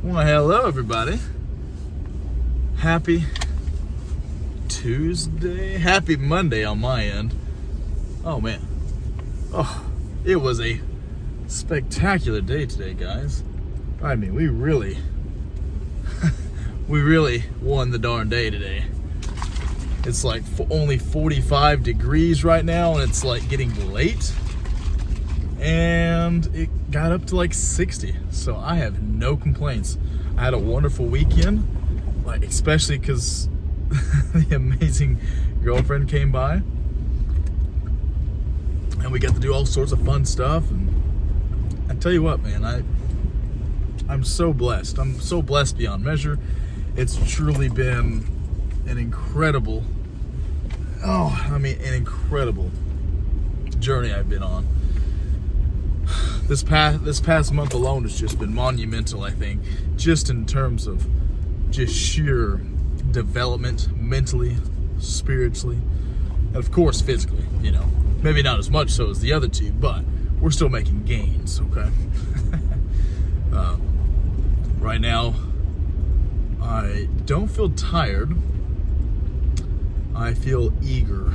Well, hello everybody. Happy Tuesday. Happy Monday on my end. Oh man. Oh, it was a spectacular day today, guys. I mean, we really won the darn day today. It's like only 45 degrees right now, and it's like getting late. And it got up to like 60, so I have no complaints. I had a wonderful weekend, like especially because the amazing girlfriend came by, and we got to do all sorts of fun stuff. And I tell you what, man, I'm so blessed. I'm so blessed beyond measure. It's truly been an incredible, an incredible journey I've been on. This past month alone has just been monumental, I think, just in terms of just sheer development, mentally, spiritually, and of course physically, Maybe not as much so as the other two, but we're still making gains, okay? Right now, I don't feel tired. I feel eager.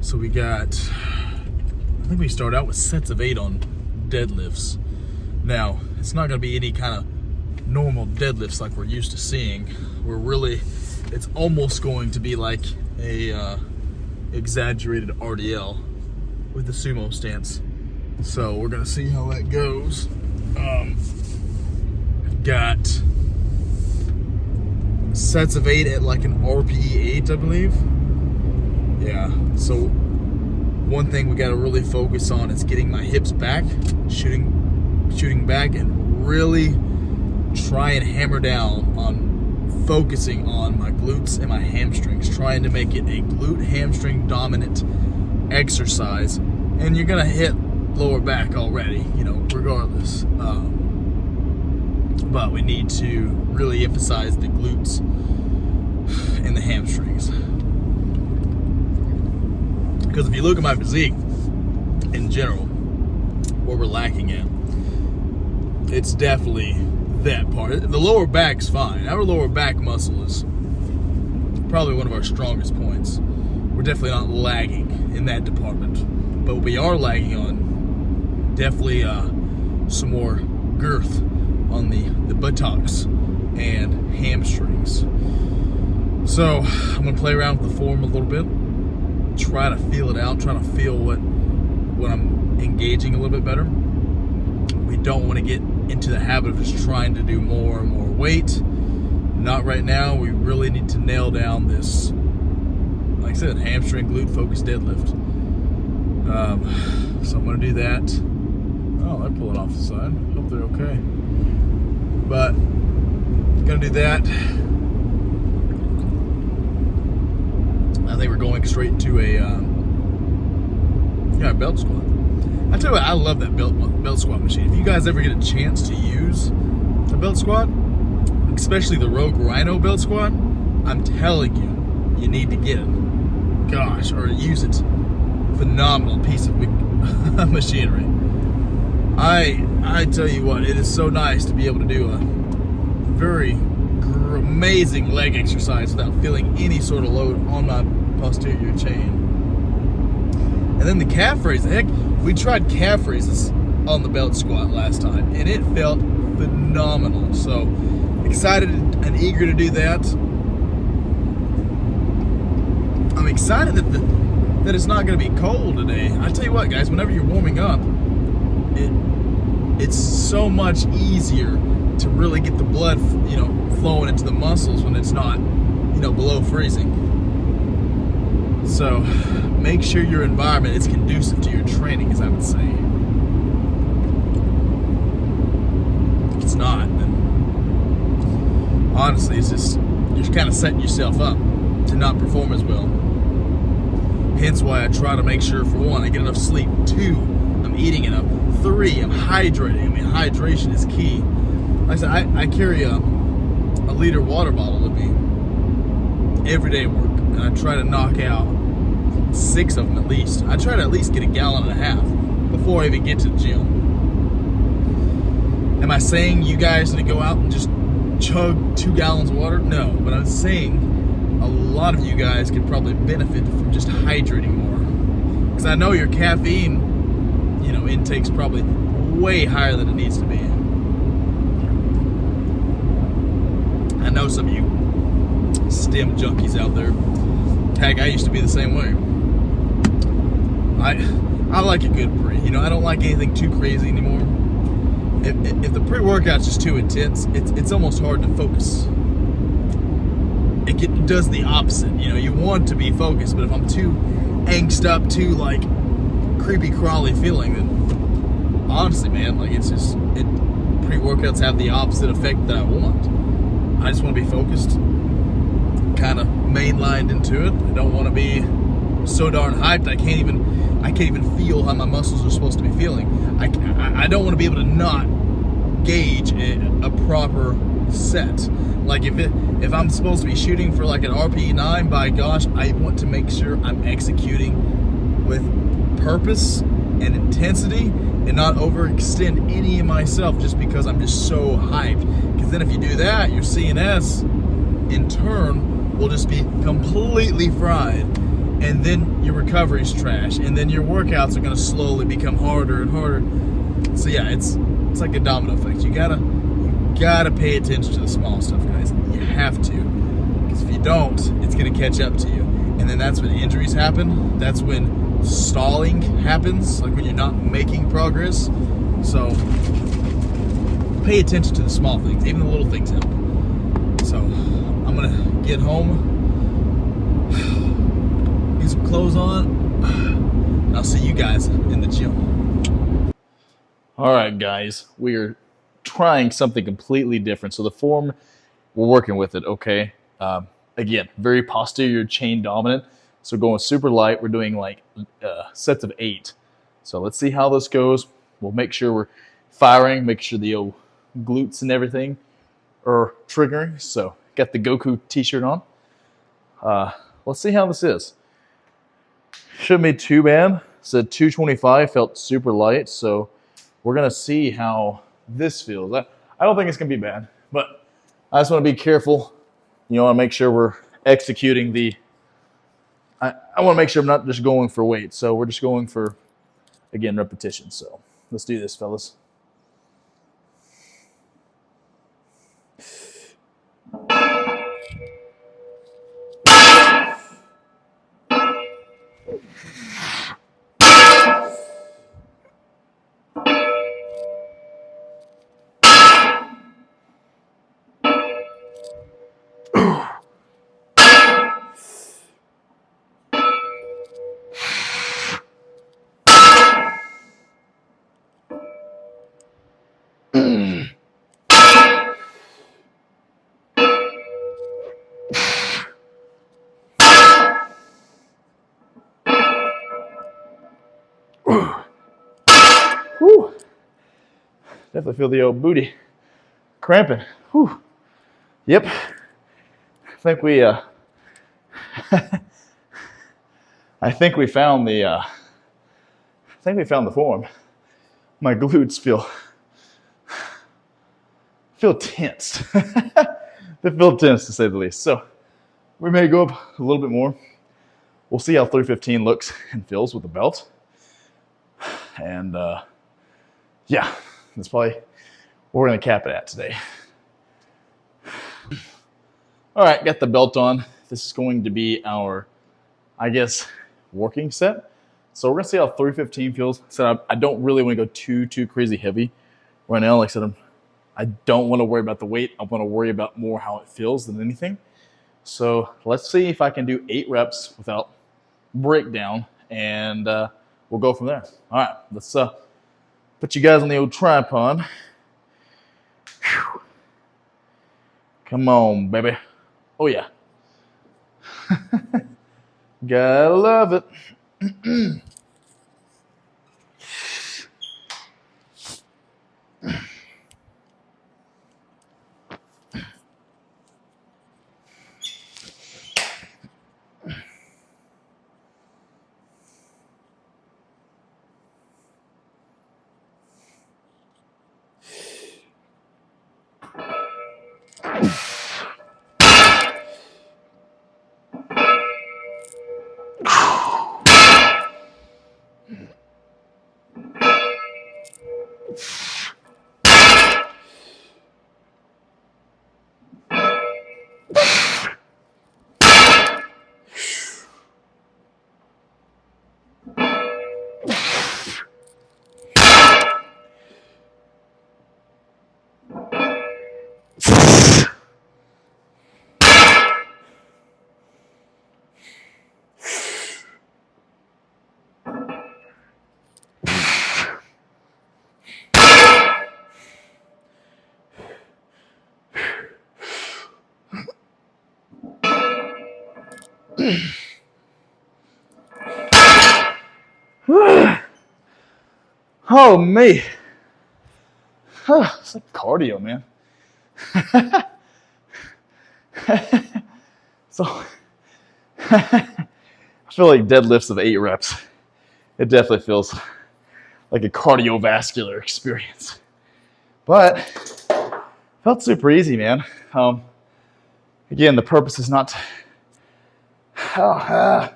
So I think we start out with sets of 8 on deadlifts. Now, it's not going to be any kind of normal deadlifts like we're used to seeing. It's almost going to be like a exaggerated RDL with the sumo stance. So we're going to see how that goes. Got sets of 8 at like an RPE 8, I believe. Yeah, so one thing we got to really focus on is getting my hips back, shooting back, and really try and hammer down on focusing on my glutes and my hamstrings, trying to make it a glute hamstring dominant exercise. And you're gonna hit lower back already, regardless. But we need to really emphasize the glutes and the hamstrings. Because if you look at my physique in general, what we're lacking at, it's definitely that part. The lower back's fine. Our lower back muscle is probably one of our strongest points. We're definitely not lagging in that department. But we are lagging on definitely some more girth on the buttocks and hamstrings. So I'm going to play around with the form a little bit. Try to feel it out, try to feel what I'm engaging a little bit better. We don't want to get into the habit of just trying to do more and more weight. Not right now. We really need to nail down this, like I said, hamstring glute focused deadlift. So I'm going to do that. Oh, they're pulling off the side. Hope they're okay. But I'm going to do that. I think we're going straight to a belt squat. I tell you what, I love that belt squat machine. If you guys ever get a chance to use a belt squat, especially the Rogue Rhino belt squat, I'm telling you, you need to get it. Gosh, or use it. Phenomenal piece of machinery. I tell you what, it is so nice to be able to do a very amazing leg exercise without feeling any sort of load on my posterior chain. And then the calf raise. Heck, we tried calf raises on the belt squat last time, and it felt phenomenal. So excited and eager to do that. I'm excited that it's not going to be cold today. I tell you what, guys, whenever you're warming up, it's so much easier to really get the blood, flowing into the muscles when it's not, below freezing. So make sure your environment is conducive to your training, as I would say. If it's not, then honestly, it's just, you're kind of setting yourself up to not perform as well. Hence why I try to make sure, for one, I get enough sleep. 2, I'm eating enough. 3, I'm hydrating. Hydration is key. Like I said, I carry a liter water bottle with me every day at work, and I try to knock out 6 of them at least. I try to at least get a gallon and a half before I even get to the gym. Am I saying you guys need to go out and just chug 2 gallons of water? No, but I'm saying a lot of you guys could probably benefit from just hydrating more. Because I know your caffeine, intake's probably way higher than it needs to be. I know some of you stim junkies out there. Heck, I used to be the same way. I like a good pre. I don't like anything too crazy anymore. If the pre-workout's just too intense, it's almost hard to focus. It does the opposite. You want to be focused, but if I'm too angst up, too like creepy crawly feeling, then honestly, man, like pre-workouts have the opposite effect that I want. I just want to be focused, kind of mainlined into it. I don't want to be so darn hyped I can't even feel how my muscles are supposed to be feeling. I don't want to be able to not gauge a proper set. Like if I'm supposed to be shooting for like an RPE 9, by gosh, I want to make sure I'm executing with purpose and intensity and not overextend any of myself just because I'm just so hyped. Because then if you do that, your CNS in turn will just be completely fried. And then your recovery's trash, and then your workouts are going to slowly become harder and harder. So yeah, it's like a domino effect. You gotta pay attention to the small stuff, guys. You have to, because if you don't, it's going to catch up to you. And then that's when injuries happen. That's when stalling happens, like when you're not making progress. So pay attention to the small things. Even the little things help. So I'm gonna get home, some clothes on, and I'll see you guys in the gym. All right, guys, we are trying something completely different. So the form, we're working with it, okay? Again, very posterior chain dominant. So going super light, we're doing like sets of 8. So let's see how this goes. We'll make sure we're firing, make sure the old glutes and everything are triggering. So got the Goku t-shirt on. Let's see how this is. Shouldn't be too bad. Said 225, felt super light. So we're going to see how this feels. I don't think it's going to be bad, but I just want to be careful. I want to make sure we're executing I want to make sure I'm not just going for weight. So we're just going for, again, repetition. So let's do this, fellas. Whew. Definitely feel the old booty cramping. Whew. Yep. I think we I think we found the form. My glutes feel tense. They feel tense, to say the least. So we may go up a little bit more. We'll see how 315 looks and feels with the belt. And yeah, that's probably what we're going to cap it at today. All right, got the belt on. This is going to be our, I guess, working set. So we're going to see how 315 feels. So I don't really want to go too crazy heavy right now. Like I said, I don't want to worry about the weight. I want to worry about more how it feels than anything. So let's see if I can do 8 reps without breakdown, and we'll go from there. All right, let's put you guys on the old tripod. Whew. Come on, baby. Oh, yeah. Gotta love it. Oh, me. It's like cardio, man. So I feel like deadlifts of 8 reps. It definitely feels like a cardiovascular experience. But felt super easy, man. Again, the purpose is not to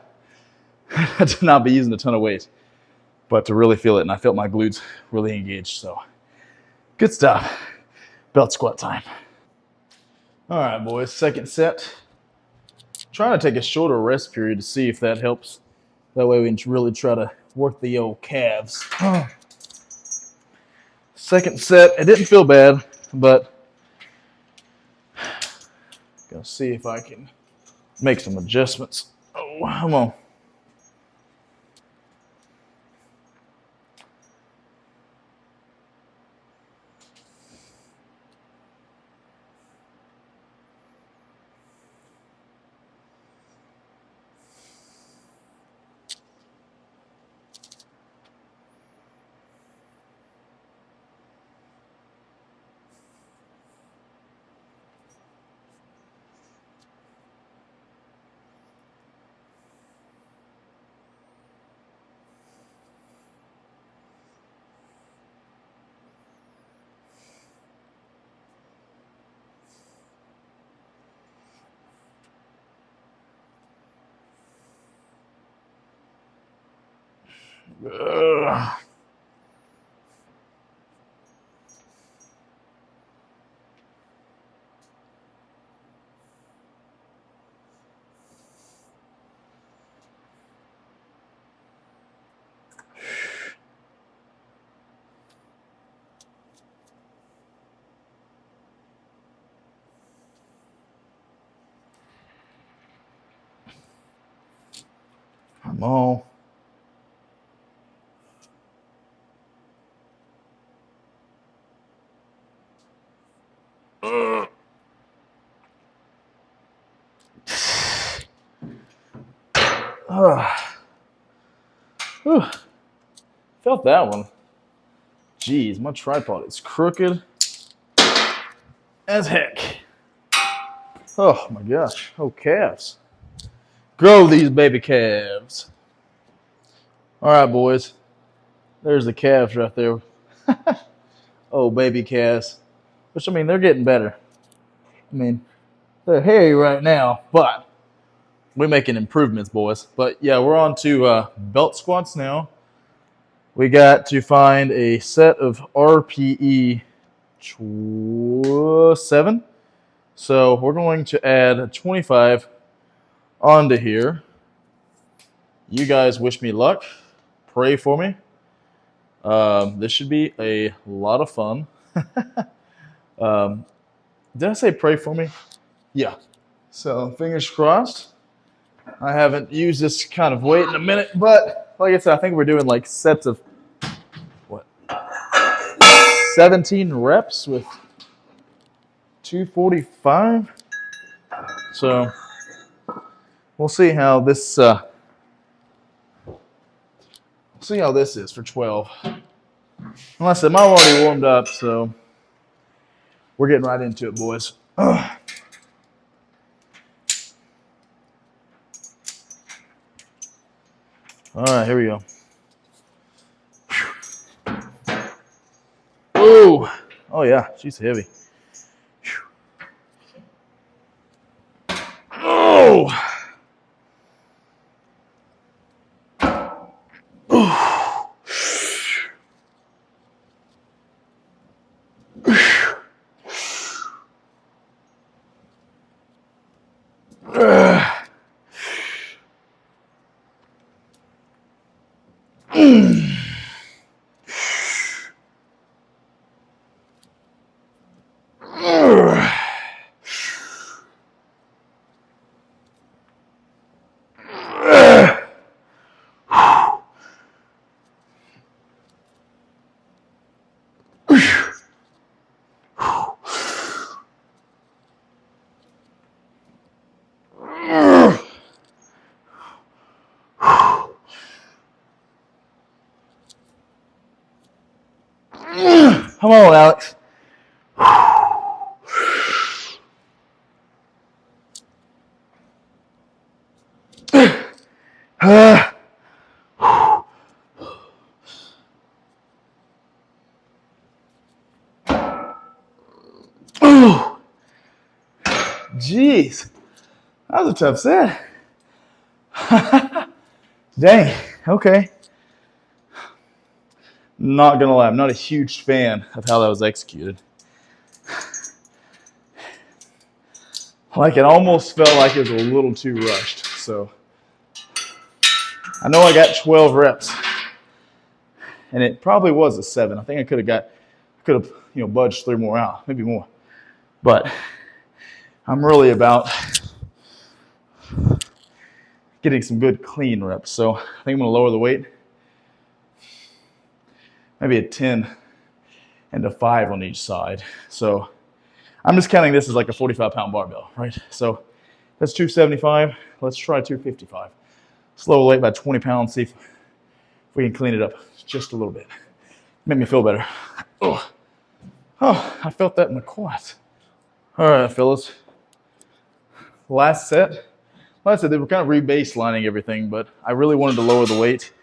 not be using a ton of weight, but to really feel it. And I felt my glutes really engaged. So good stuff. Belt squat time. All right, boys. Second set. Trying to take a shorter rest period to see if that helps. That way we can really try to work the old calves. Second set. It didn't feel bad, but gonna see if I can make some adjustments. Oh, come on. Ugh. Come on. Felt that one. Jeez, my tripod is crooked as heck. Oh my gosh. Oh, calves. Grow these baby calves. All right, boys. There's the calves right there. Oh, baby calves. Which, I mean, they're getting better. I mean, they're hairy right now, but we're making improvements, boys. But yeah, we're on to belt squats now. We got to find a set of RPE 7. So we're going to add a 25 onto here. You guys wish me luck. Pray for me. This should be a lot of fun. Did I say pray for me? Yeah. So fingers crossed. I haven't used this kind of weight in a minute, but like I said, I think we're doing like sets of 17 reps with 245. So we'll see how this is for 12. Unless I'm already warmed up, so we're getting right into it, boys. All right, here we go. Ooh. Oh yeah, she's heavy. Oh. Come on, Alex. Jeez, that was a tough set. Dang, okay. Not gonna lie, I'm not a huge fan of how that was executed. Like, it almost felt like it was a little too rushed. So I know I got 12 reps, and it probably was a 7. I think I could have budged 3 more out, maybe more. But I'm really about getting some good clean reps. So I think I'm gonna lower the weight, maybe a 10 and a 5 on each side. So I'm just counting this as like a 45-pound barbell, right? So that's 275. Let's try 255. Slow the weight by 20 pounds, see if we can clean it up just a little bit. Make me feel better. Oh, I felt that in the quads. All right, fellas. Last set. Like I said, they were kind of re-baselining everything, but I really wanted to lower the weight.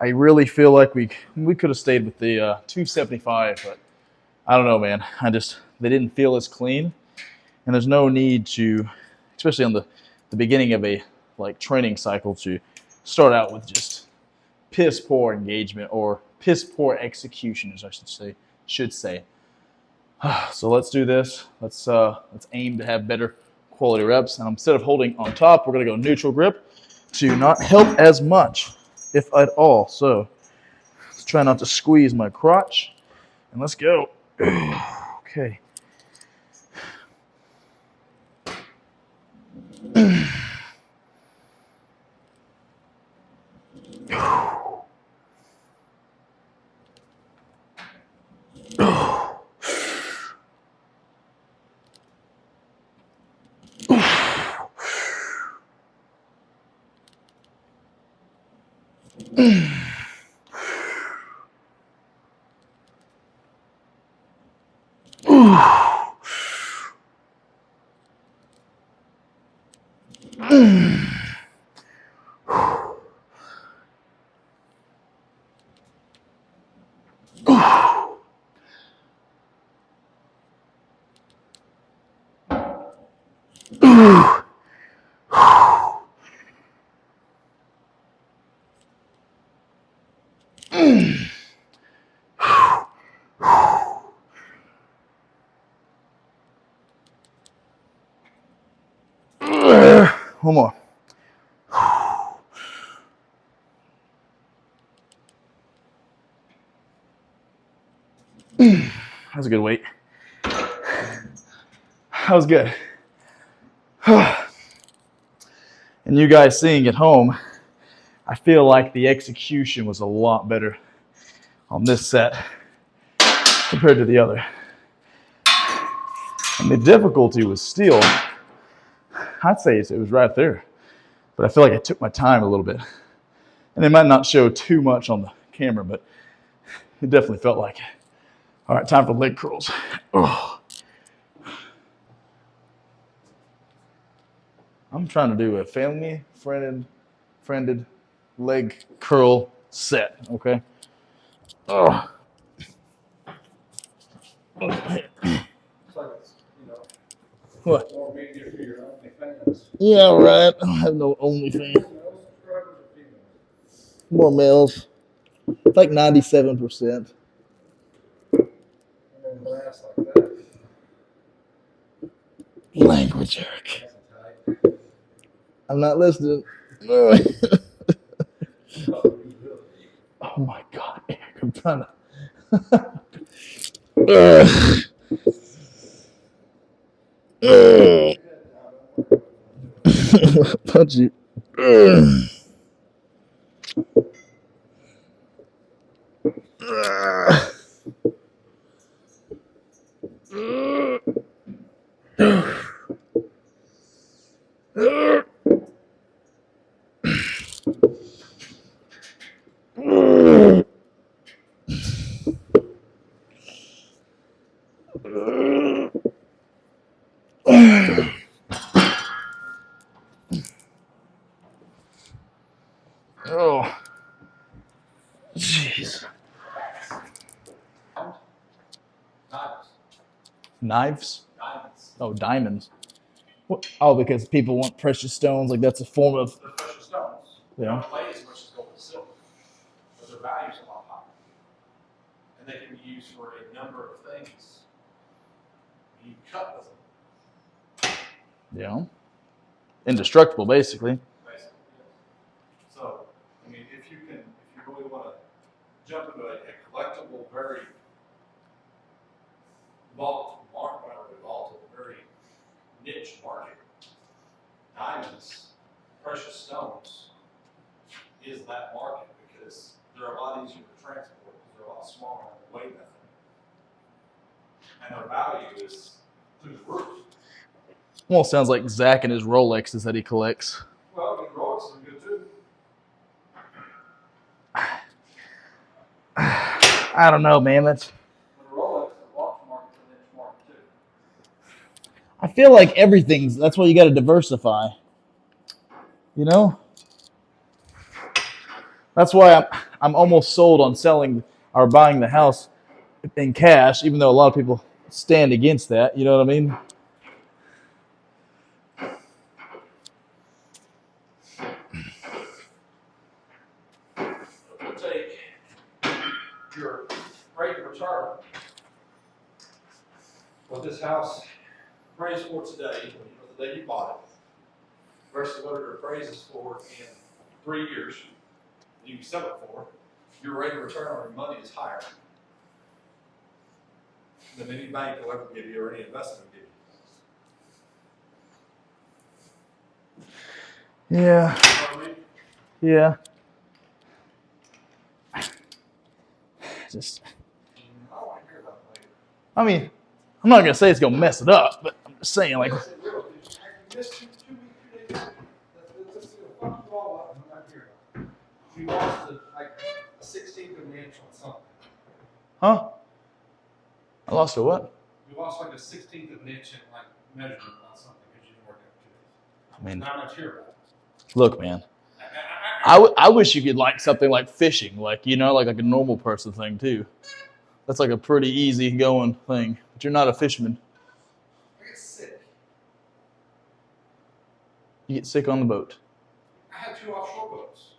I really feel like we could have stayed with the 275, but I don't know, man. They didn't feel as clean, and there's no need to, especially on the beginning of a training cycle, to start out with just piss poor engagement or piss poor execution, as I should say. So let's do this. Let's aim to have better quality reps. And instead of holding on top, we're gonna go neutral grip to not help as much, if at all. So let's try not to squeeze my crotch, and let's go. Okay. One more. That's a good weight. That was good. And you guys seeing at home, I feel like the execution was a lot better on this set compared to the other. And the difficulty was still, I'd say it was right there, but I feel like I took my time a little bit. And it might not show too much on the camera, but it definitely felt like it. All right, time for leg curls. Oh. I'm trying to do a family-friended leg curl set, okay? Oh. What? More media for your OnlyFans. Yeah, right. I don't have no OnlyFans. More males. Like 97%. And then glass like that. Language, Eric. That's I'm not listening. a Oh my God, Eric, I'm trying to. Punch you. Knives? Diamonds. Oh, diamonds. What? Oh, because people want precious stones. Like that's a form of. They're precious stones. They Yeah. don't weigh as much as gold and silver, but their value's a lot higher. And they can be used for a number of things. You cut with them, Yeah. Indestructible, basically. basically. So, I mean, if you really want to jump into a collectible, very volatile market, very niche market, diamonds, precious stones is that market because they're a lot easier to transport because they're a lot smaller and they weigh nothing. And their value is through the roof. Well, sounds like Zach and his Rolexes that he collects. Well, I mean, Rolex is good too. I don't know, man. That's. But Rolex, the watch market's a niche market too. I feel like everything's. That's why you got to diversify. You know. That's why I'm almost sold on selling or buying the house in cash, even though a lot of people stand against that. You know what I mean? We'll take your rate of return, what this house appraised for today, or the day you bought it, versus what it appraises for in 3 years, you can sell it for, your rate of return on your money is higher than any bank will ever give you or any investment will give you. Yeah. You know what I mean? Yeah. Just. I don't want to hear about it later. I mean, I'm not gonna say it's gonna mess it up, but I'm just saying, like. Yes, it will. You missed 2 weeks, 2 days. That's gonna fuck you all up. I'm not here. You lost a 16th of an inch on something. Huh? I lost a what? You lost like a 16th of an inch in measurement on something because you didn't work out 2 days. I mean, And I'm not here about it. look, man. I wish you could like something like fishing, like you know, like a normal person thing too. That's like a pretty easy going thing. But you're not a fisherman. I get sick. You get sick on the boat. I had 2 offshore boats.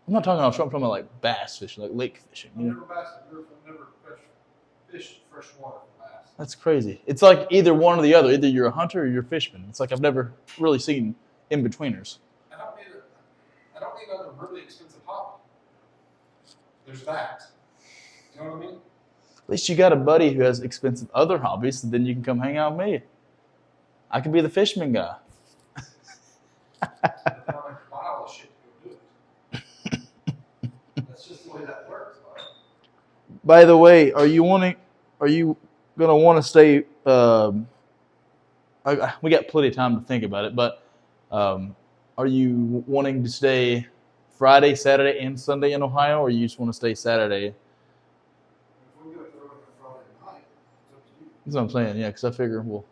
I'm not talking offshore. I'm talking about like bass fishing, like lake fishing. I've You know? never fished freshwater bass. That's crazy. It's like either one or the other. Either you're a hunter or you're a fisherman. It's like I've never really seen in-betweeners. I don't need another really expensive hobby. There's that. You know what I mean? At least you got a buddy who has expensive other hobbies, so then you can come hang out with me. I could be the fisherman guy. But then I have to buy all this shit to go do it. That's just the way that works, bud. By the way, are you gonna want to stay? We got plenty of time to think about it, but are you wanting to stay Friday, Saturday, and Sunday in Ohio, or you just want to stay Saturday? If we go to the Friday night, it's up to you. That's what I'm saying. Yeah, because I figure well.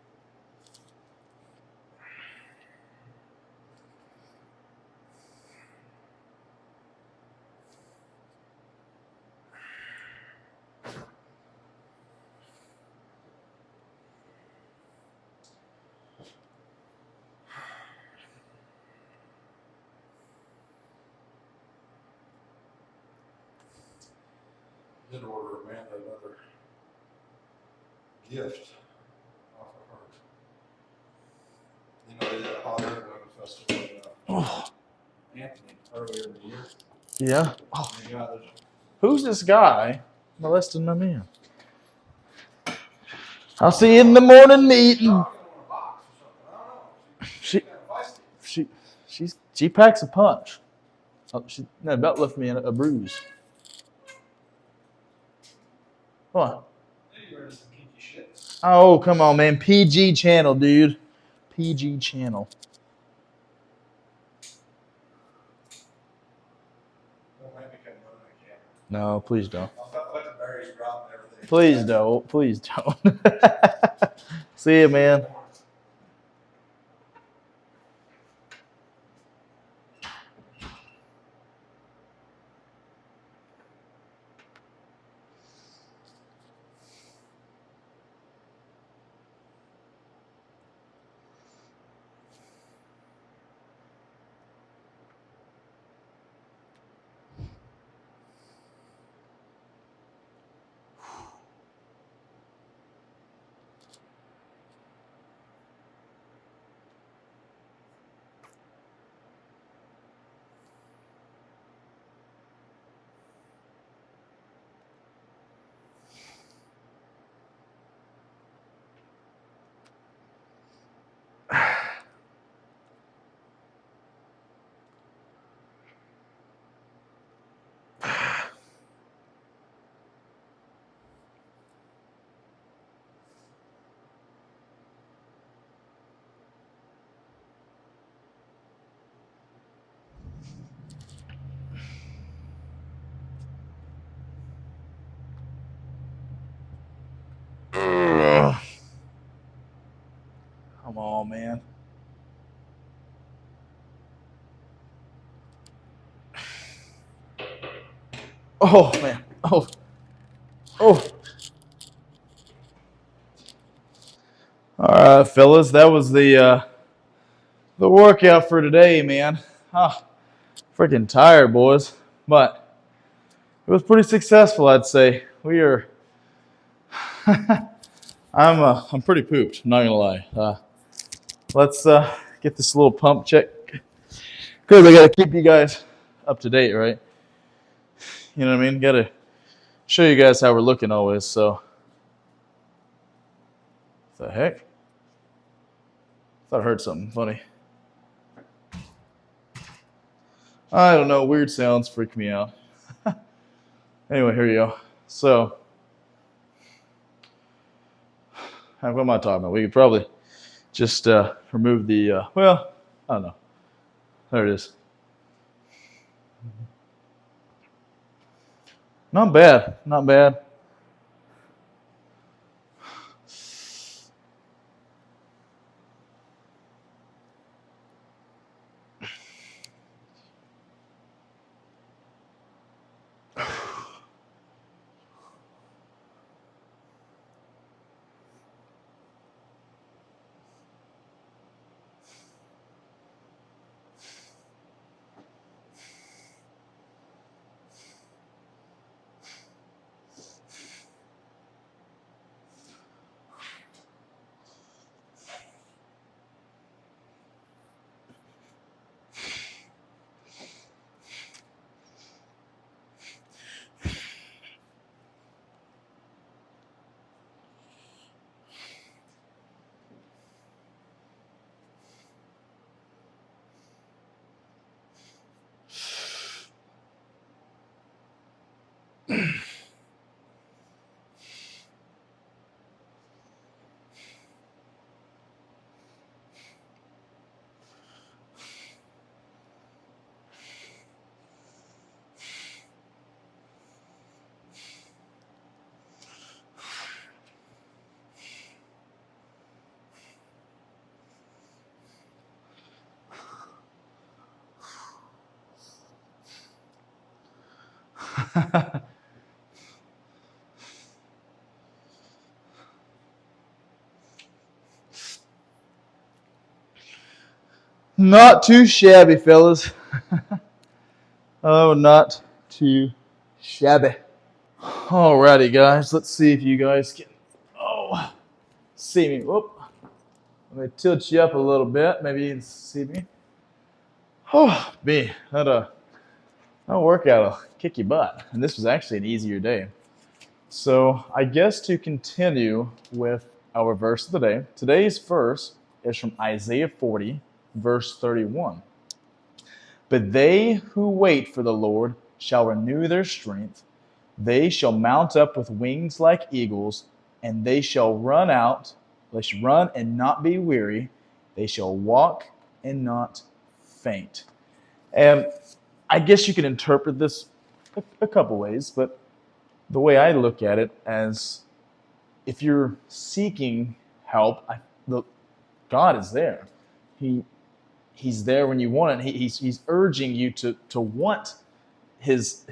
Did order Amanda another gift off of her. You know, they did a hot air balloon festival in Anthony earlier in the year. Yeah. Oh, And they got this. who's this guy molesting my man? I'll see you in the morning meeting. In a box or something. I don't know. She Feisty. she packs a punch. Oh, that about left me a bruise. What? You ready some kinky shit? Oh, come on, man. PG channel, dude. PG channel. Don't make me come running the camera. No, please don't. I'll let the berries drop and everything. Please don't. Please don't. See you, man. Come on, man. Oh, man. Oh. Oh. All right, fellas. That was the workout for today, man. Ah, freaking tired, boys. But it was pretty successful, I'd say. We are. I'm pretty pooped. I'm not gonna lie. Let's get this little pump check because I gotta keep you guys up to date, right? You know what I mean? Gotta show you guys how we're looking always. So, what the heck? Thought I heard something funny. I don't know. Weird sounds freak me out. Anyway, here you go. So, what am I talking about? We could probably just remove the, well, I don't know. There it is. Not bad. Not bad. Not too shabby, fellas. Oh, not too shabby. Alrighty, guys. Let's see if you guys can see me. Whoop. Let me tilt you up a little bit. Maybe you can see me. Oh, that workout will kick your butt. And this was actually an easier day. So I guess to continue with our verse of the day, today's verse is from Isaiah 40, verse 31. But they who wait for the Lord shall renew their strength. They shall mount up with wings like eagles, and they shall run and not be weary. They shall walk and not faint. And I guess you can interpret this a couple ways, but the way I look at it as if you're seeking help, God is there. He's there when you want it. He's urging you to want His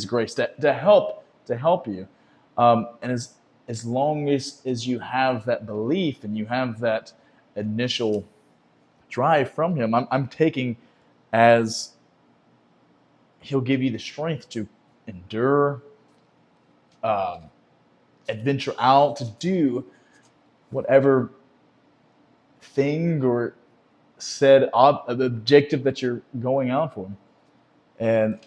grace to help you. And as long as you have that belief and you have that initial drive from Him, I'm taking as He'll give you the strength to endure, adventure out, to do whatever thing or said objective that you're going out for. And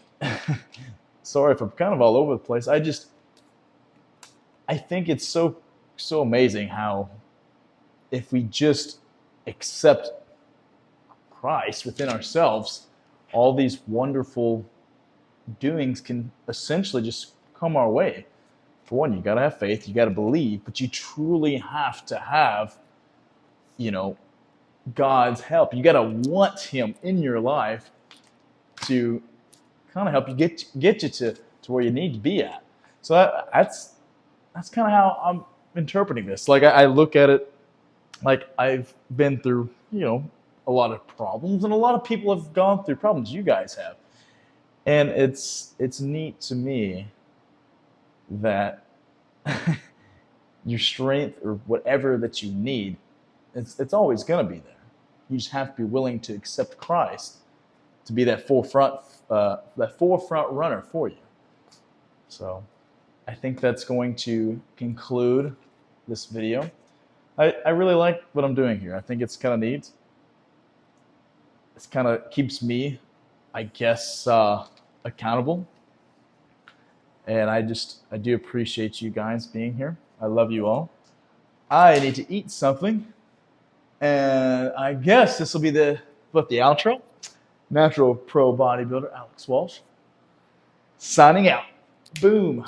sorry if I'm kind of all over the place. I think it's so amazing how if we just accept Christ within ourselves, all these wonderful doings can essentially just come our way. For one, you got to have faith, you got to believe, but you truly have to have, God's help. You got to want Him in your life to kind of help you get you to where you need to be at. So that's kind of how I'm interpreting this. Like I look at it like I've been through, a lot of problems, and a lot of people have gone through problems. You guys have, and it's neat to me that your strength or whatever that you need, it's always going to be there. You just have to be willing to accept Christ to be that forefront runner for you. So I think that's going to conclude this video. I really like what I'm doing here. I think it's kind of neat. It kind of keeps me, I guess, accountable. And I do appreciate you guys being here. I love you all. I need to eat something. And I guess this will be the outro. Natural Pro Bodybuilder Alex Walsh signing out. Boom.